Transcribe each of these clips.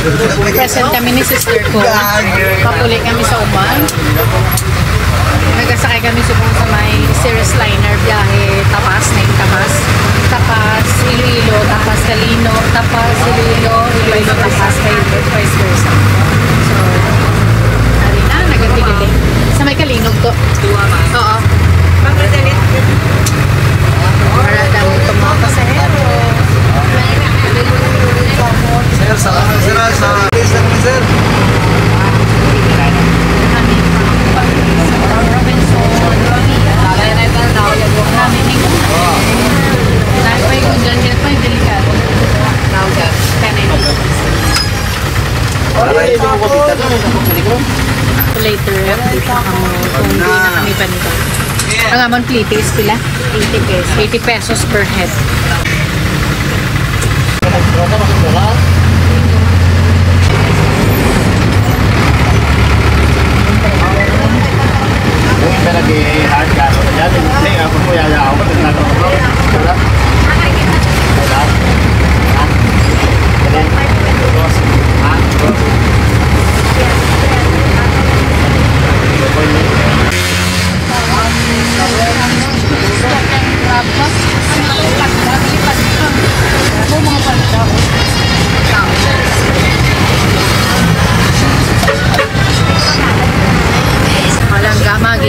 Present kami ni sister ko. Papuli kami sa Oman. Nagkasakay kami sa may Cirrus Liner biyahe Tapas, Tapas. Tapas, Iloilo, Tapas, Calino, Tapas, Iloilo, Iloilo, Tapas, vice versa. So, hari na, nagatigiling. Sa may Kalinog to. Oo. Para daw itong mga pasahero. Sir, salamat sir. Sir. Later, kung hindi na kami panito. Ang amon plitis pila? 80 pesos per head.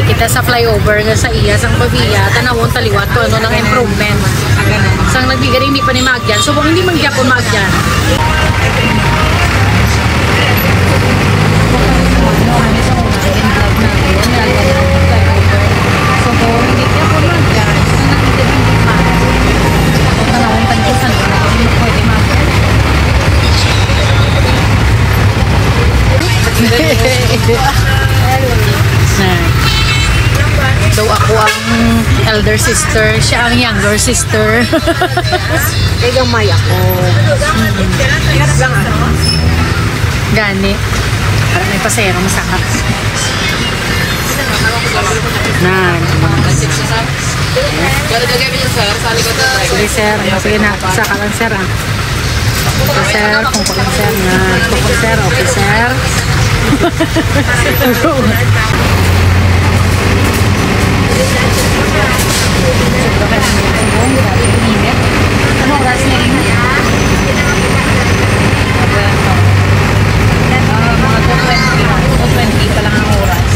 Kita sa flyover nga sa iya sang Pavia tanawon taliwat ko ano ng improvement sang nagbigay hindi pa ni maagyan so kung hindi magyapon maagyan so kung hindi ka po maagyan so nagbigay hindi pa tanawon tankusan hindi pwede maagyan daw ako ang elder sister, siya ang younger sister. Ikaw may ako. Gani. Para may pasayang masakap. Nan. Sige sir, sige na. Saka lang sir ah. Okay sir, kung pa lang sir na. Okay sir, okay sir. Ano oras na yun? Mga 2:20 pa lang ang oras.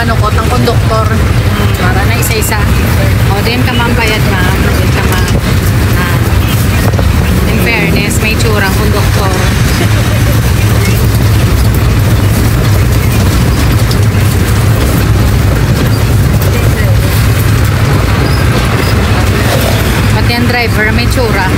manukot ang konduktor para na isa-isa. O, din ka ma'am bayad ma'am. Din ka ma'am. In fairness, may tsurang konduktor. Pati ang driver may tsura.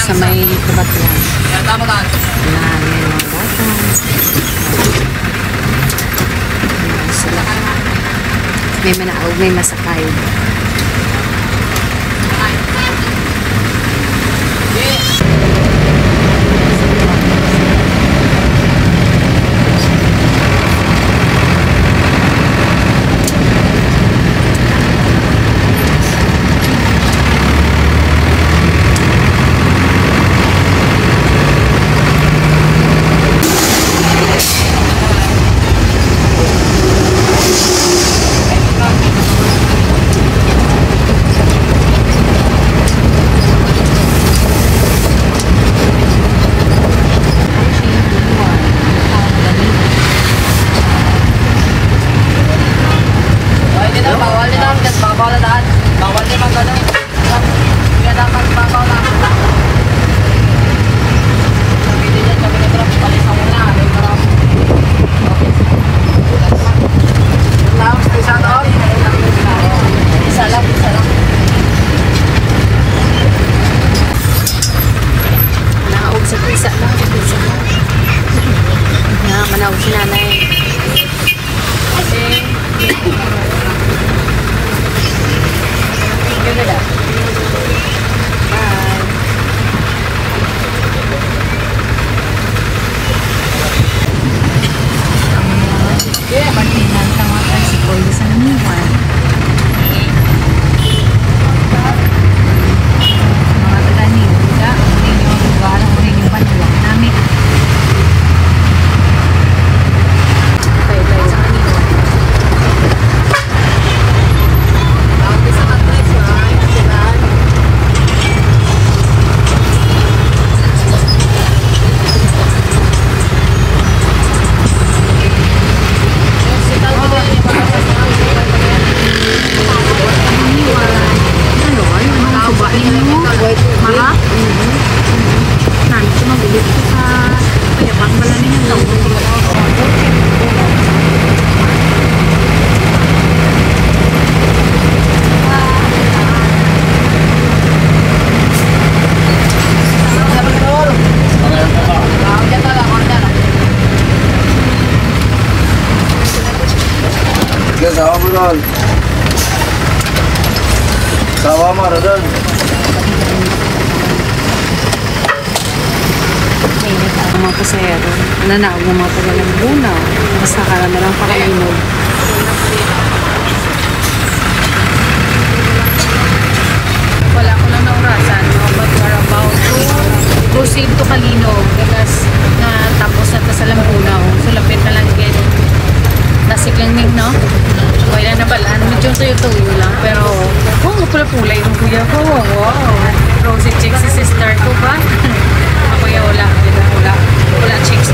Sa may kabatlan. Tama ka. Yan, may mga bata. Sila. May manaog, may masakay. Manawag si nanay. Yun na lang. Bye. Pagkinan ka mga tricycle sa Naniwan. Mga taga-niwan ka. Ang inyong lugar, ang inyong banduan namin. Sawa mo doon. Sawa mo doon. Ang mga pasayero, nanawag ng mga tagalang bunaw. Basta kala na lang pakainog. Wala ko lang naurasan. pala kulay ng kuya ko. Wow. Rosy chicks si sister ko ba? Ang kuya wala. Wala chicks.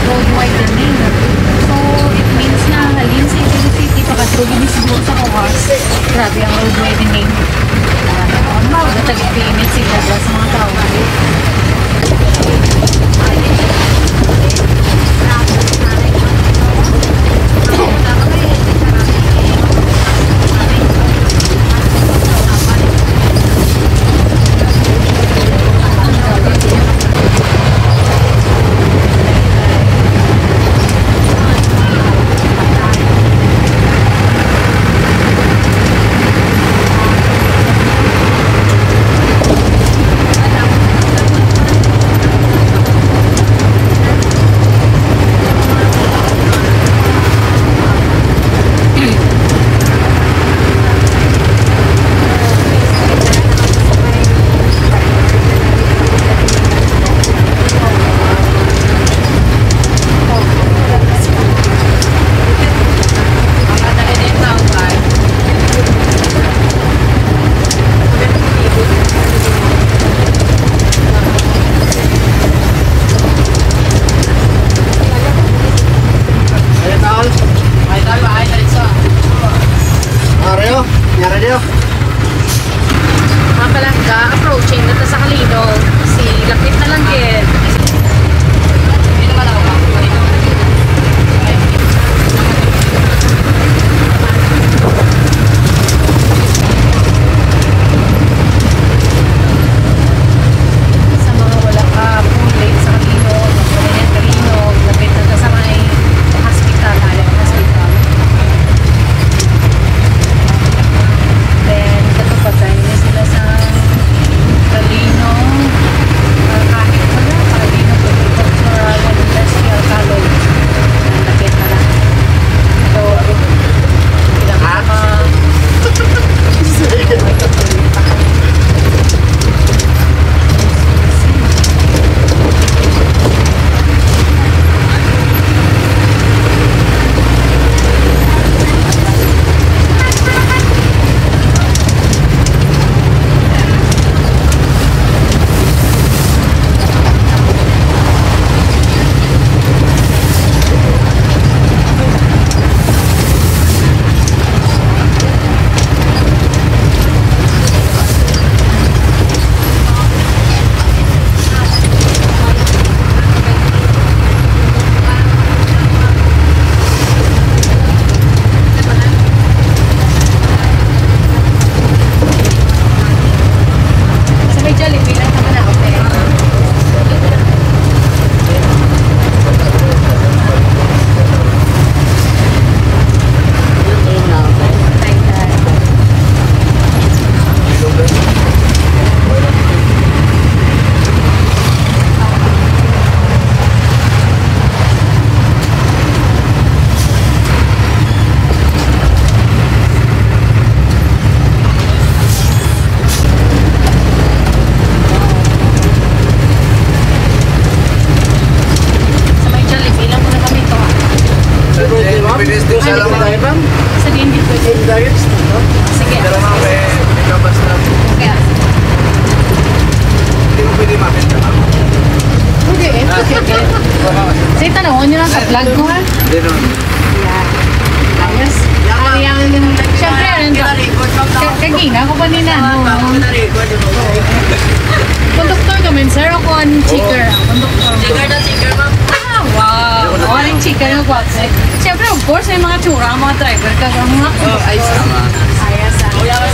Road widening. So, it means na halin sa Cebu City pagkatulog ni siguro sa Kawas. Grabe ang road widening. Natag-pinit sila sa mga tao. Mga palangga, approaching na ta sa Kalino. Si Lakit na lang din. Sa mga wala ka, late sa Kalino, Kalino, lapit na ta sa may hospital, hospital. Then, katupatay na sila sa Kalino, kahit wala, Kalino Agricultural and Industrial College. Nakit na lang. So, pinaka sa din dito. Sige. Pero mga may kabas na. Okay. Hindi mo pwede makita. Okay. Say, tanong nyo lang sa vlog ko ha? Hindi naman. Ayos. Siyempre, kagina ko pa nila. Konduktor kami, sir. Ako ang cheaker. Konduktor. Ah, wow. Ako ang cheaker ng kwatse. Siyempre, of course, may mga tsura ang mga driver. Mga ayos. Ayos.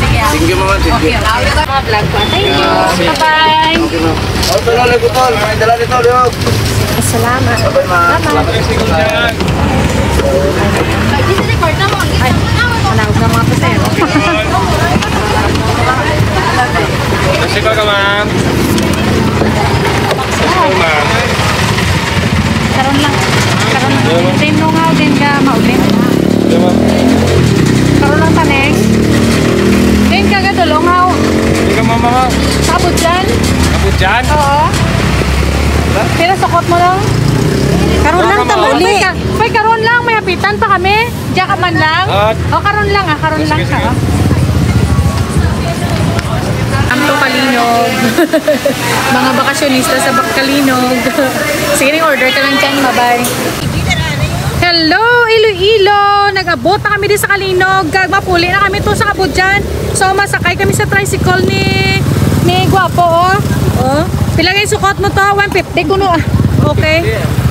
Sige. Thank you, mama. Thank you. Mga vlog ko. Thank you. Bye-bye. Okay, ma'am. Oh, tulong lang ko, tol. May dala nito, Liog. Salamat. Bye-bye, ma'am. Bye-bye. Ay, manawag na mga pasero. Sige ka, ma'am. Sige, ma'am. Karon lang. Din nung din ka maulin. Sige, ma'am. Karon lang taneng. Ngayon kagad Dolongaw. Hindi ka mama. Sa Kabudyan. Abot dyan? Oo. Pero sukot mo lang. Karon lang Baka tamuli. May karon lang, may hapitan pa kami. Diyan ka man lang. O, karon lang karon lang Sige, ka. sige. Amto Kalinog. Mga bakasyonista sa Kalinog. Sige ring order ka lang dyan, bye-bye. Hello, Iloilo! Nag-abot na kami din sa Kalinog. Mapuli na kami to sa Kabudyan. So, masakay kami sa tricycle ni Guapo, oh. Oh. Pila kayo sukot mo to? 150 kuno, ah. Okay.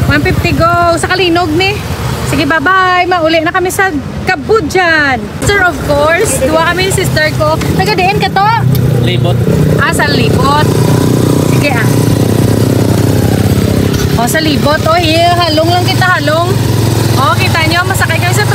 150 go. Sa Kalinog ni. Sige, bye-bye. Mauli na kami sa Kabudyan. Sister, of course. Dua kami ni sister ko. Nagadiin ka to? Libot. Sa libot. Sige, ah. O, sa libot. O, halong lang kita, halong. O, kita nyo, masakay kami sa